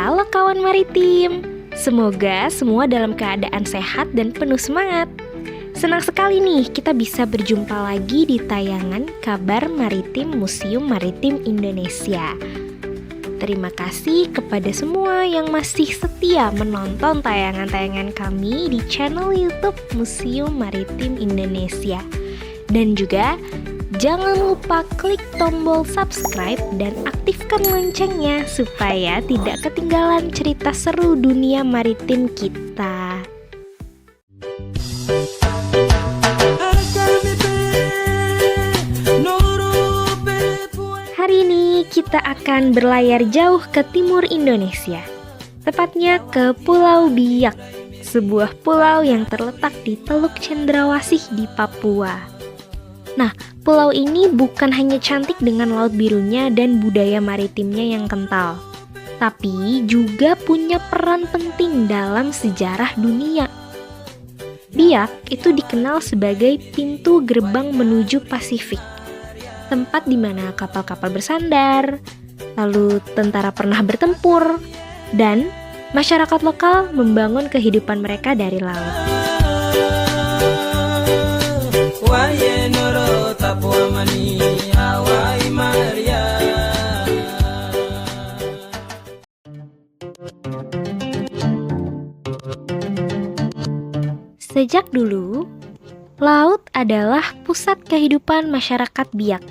Halo kawan maritim, semoga semua dalam keadaan sehat dan penuh semangat. Senang sekali nih kita bisa berjumpa lagi di tayangan Kabar Maritim Museum Maritim Indonesia. Terima kasih kepada semua yang masih setia menonton tayangan-tayangan kami di channel YouTube Museum Maritim Indonesia. Dan juga jangan lupa klik tombol subscribe dan aktifkan loncengnya supaya tidak ketinggalan cerita seru dunia maritim kita. Hari ini kita akan berlayar jauh ke timur Indonesia, tepatnya ke Pulau Biak, sebuah pulau yang terletak di Teluk Cendrawasih di Papua. Nah, pulau ini bukan hanya cantik dengan laut birunya dan budaya maritimnya yang kental, tapi juga punya peran penting dalam sejarah dunia. Biak itu dikenal sebagai pintu gerbang menuju Pasifik, tempat di mana kapal-kapal bersandar, lalu tentara pernah bertempur, dan masyarakat lokal membangun kehidupan mereka dari laut. Sejak dulu, laut adalah pusat kehidupan masyarakat Biak.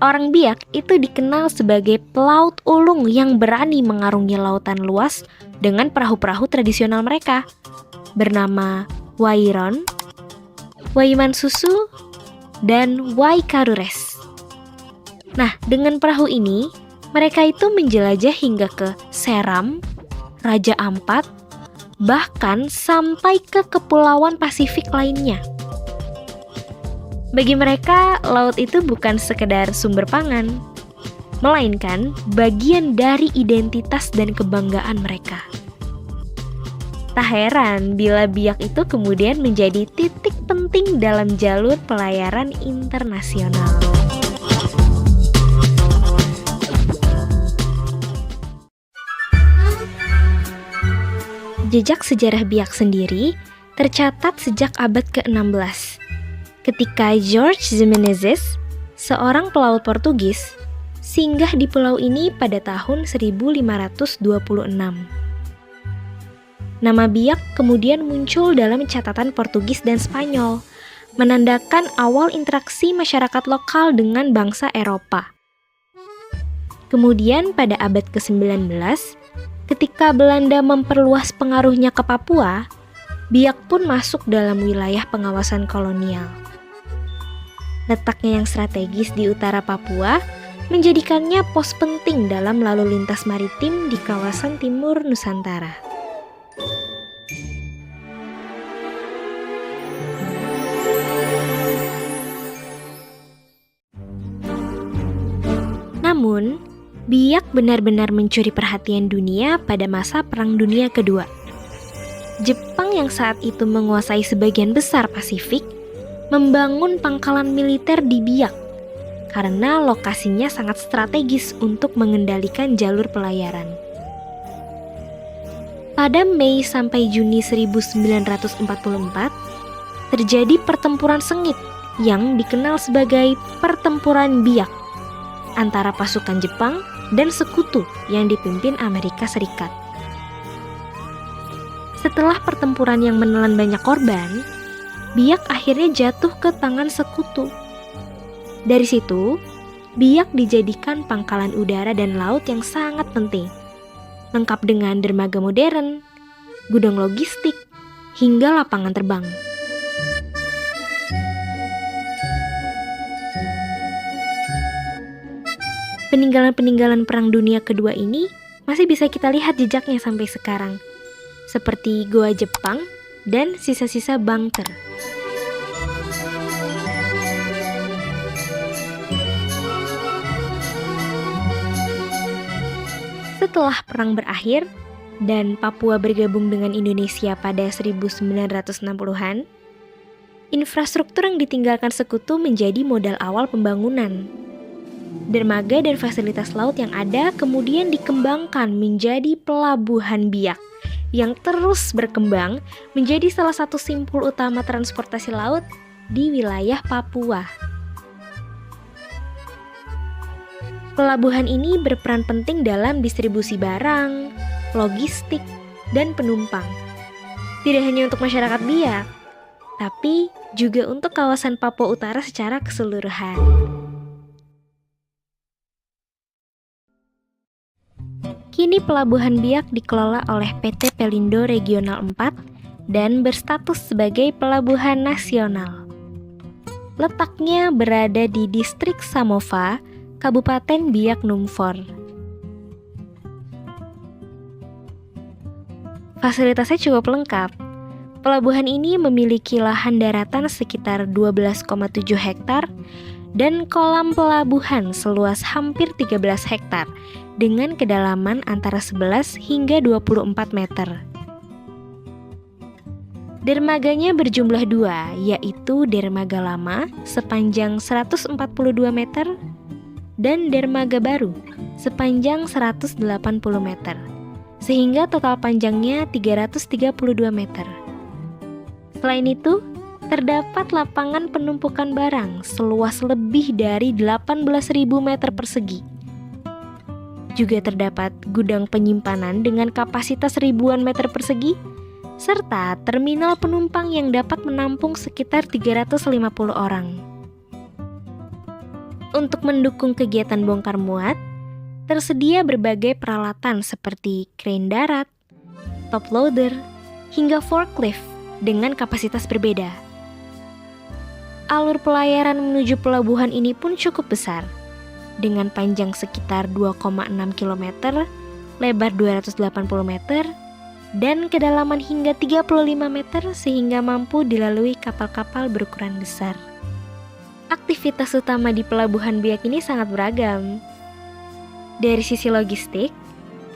Orang Biak itu dikenal sebagai pelaut ulung yang berani mengarungi lautan luas dengan perahu-perahu tradisional mereka, bernama Wairon, Waiman Susu, dan Waikarures. Nah, dengan perahu ini, mereka itu menjelajah hingga ke Seram, Raja Ampat, bahkan sampai ke kepulauan Pasifik lainnya. Bagi mereka, laut itu bukan sekedar sumber pangan, melainkan bagian dari identitas dan kebanggaan mereka. Tak heran bila Biak itu kemudian menjadi titik penting dalam jalur pelayaran internasional. Jejak sejarah Biak sendiri tercatat sejak abad ke-16, ketika Jorge Ximenezes, seorang pelaut Portugis, singgah di pulau ini pada tahun 1526. Nama Biak kemudian muncul dalam catatan Portugis dan Spanyol, menandakan awal interaksi masyarakat lokal dengan bangsa Eropa. Kemudian pada abad ke-19, ketika Belanda memperluas pengaruhnya ke Papua, Biak pun masuk dalam wilayah pengawasan kolonial. Letaknya yang strategis di utara Papua menjadikannya pos penting dalam lalu lintas maritim di kawasan timur Nusantara. Namun, Biak benar-benar mencuri perhatian dunia pada masa Perang Dunia Kedua. Jepang yang saat itu menguasai sebagian besar Pasifik membangun pangkalan militer di Biak karena lokasinya sangat strategis untuk mengendalikan jalur pelayaran. Pada Mei sampai Juni 1944, terjadi pertempuran sengit yang dikenal sebagai Pertempuran Biak antara pasukan Jepang dan sekutu yang dipimpin Amerika Serikat. Setelah pertempuran yang menelan banyak korban, Biak akhirnya jatuh ke tangan sekutu. Dari situ, Biak dijadikan pangkalan udara dan laut yang sangat penting, lengkap dengan dermaga modern, gudang logistik, hingga lapangan terbang. Peninggalan-peninggalan Perang Dunia Kedua ini masih bisa kita lihat jejaknya sampai sekarang, seperti Goa Jepang dan sisa-sisa bunker. Setelah perang berakhir dan Papua bergabung dengan Indonesia pada 1960-an, infrastruktur yang ditinggalkan sekutu menjadi modal awal pembangunan. Dermaga dan fasilitas laut yang ada kemudian dikembangkan menjadi Pelabuhan Biak yang terus berkembang menjadi salah satu simpul utama transportasi laut di wilayah Papua. Pelabuhan ini berperan penting dalam distribusi barang, logistik, dan penumpang. Tidak hanya untuk masyarakat Biak, tapi juga untuk kawasan Papua Utara secara keseluruhan. Kini Pelabuhan Biak dikelola oleh PT Pelindo Regional 4 dan berstatus sebagai pelabuhan nasional. Letaknya berada di Distrik Samova, Kabupaten Biak Numfor. Fasilitasnya cukup lengkap. Pelabuhan ini memiliki lahan daratan sekitar 12,7 hektar dan kolam pelabuhan seluas hampir 13 hektar dengan kedalaman antara 11 hingga 24 meter. Dermaganya berjumlah dua, yaitu dermaga lama sepanjang 142 meter dan dermaga baru sepanjang 180 meter, sehingga total panjangnya 332 meter. Selain itu, terdapat lapangan penumpukan barang seluas lebih dari 18.000 meter persegi. Juga terdapat gudang penyimpanan dengan kapasitas ribuan meter persegi, serta terminal penumpang yang dapat menampung sekitar 350 orang. Untuk mendukung kegiatan bongkar muat, tersedia berbagai peralatan seperti krain darat, top loader, hingga forklift dengan kapasitas berbeda. Alur pelayaran menuju pelabuhan ini pun cukup besar, dengan panjang sekitar 2,6 km, lebar 280 meter, dan kedalaman hingga 35 meter sehingga mampu dilalui kapal-kapal berukuran besar. Aktivitas utama di Pelabuhan Biak ini sangat beragam. Dari sisi logistik,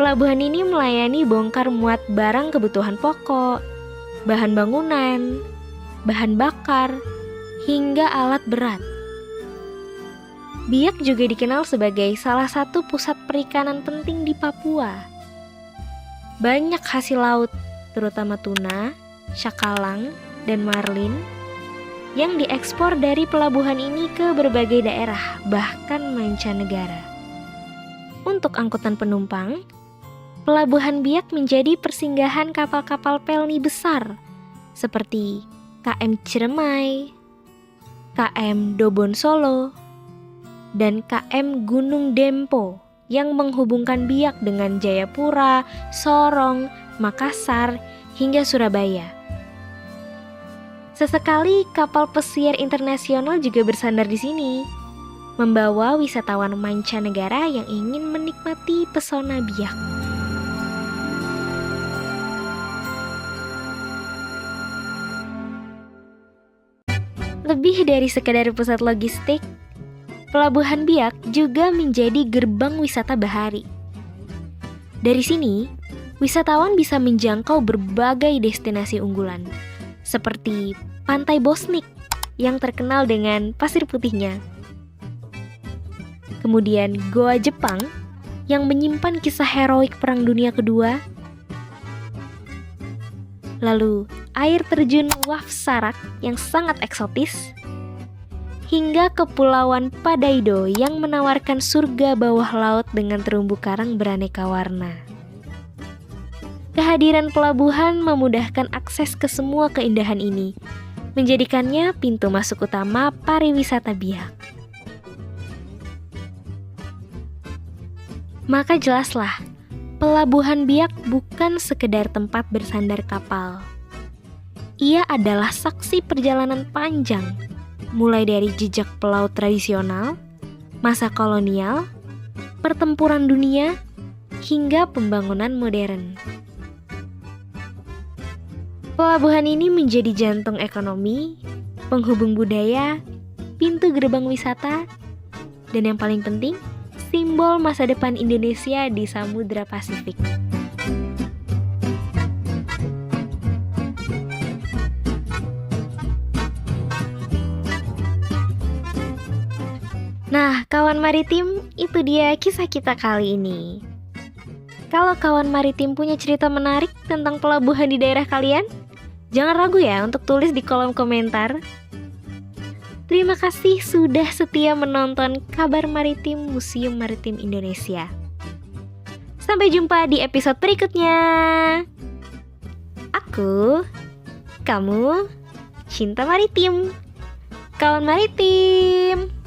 pelabuhan ini melayani bongkar muat barang kebutuhan pokok, bahan bangunan, bahan bakar, hingga alat berat. Biak juga dikenal sebagai salah satu pusat perikanan penting di Papua. Banyak hasil laut, terutama tuna, cakalang, dan marlin, yang diekspor dari pelabuhan ini ke berbagai daerah, bahkan mancanegara. Untuk angkutan penumpang, Pelabuhan Biak menjadi persinggahan kapal-kapal pelni besar seperti KM Ciremai, KM Dobon Solo, dan KM Gunung Dempo yang menghubungkan Biak dengan Jayapura, Sorong, Makassar, hingga Surabaya. Sesekali kapal pesiar internasional juga bersandar di sini, membawa wisatawan mancanegara yang ingin menikmati pesona Biak. Lebih dari sekedar pusat logistik, Pelabuhan Biak juga menjadi gerbang wisata bahari. Dari sini, wisatawan bisa menjangkau berbagai destinasi unggulan, seperti Pantai Bosnik yang terkenal dengan pasir putihnya. Kemudian Goa Jepang yang menyimpan kisah heroik Perang Dunia Kedua. Lalu air terjun Waf Sarak yang sangat eksotis, hingga Kepulauan Padaido yang menawarkan surga bawah laut dengan terumbu karang beraneka warna. Kehadiran pelabuhan memudahkan akses ke semua keindahan ini, menjadikannya pintu masuk utama pariwisata Biak. Maka jelaslah, Pelabuhan Biak bukan sekedar tempat bersandar kapal. Ia adalah saksi perjalanan panjang, mulai dari jejak pelaut tradisional, masa kolonial, pertempuran dunia, hingga pembangunan modern. Pelabuhan ini menjadi jantung ekonomi, penghubung budaya, pintu gerbang wisata, dan yang paling penting, simbol masa depan Indonesia di Samudra Pasifik. Nah, kawan maritim, itu dia kisah kita kali ini. Kalau kawan maritim punya cerita menarik tentang pelabuhan di daerah kalian, jangan ragu ya untuk tulis di kolom komentar. Terima kasih sudah setia menonton Kabar Maritim Museum Maritim Indonesia. Sampai jumpa di episode berikutnya. Aku, kamu, cinta maritim, kawan maritim.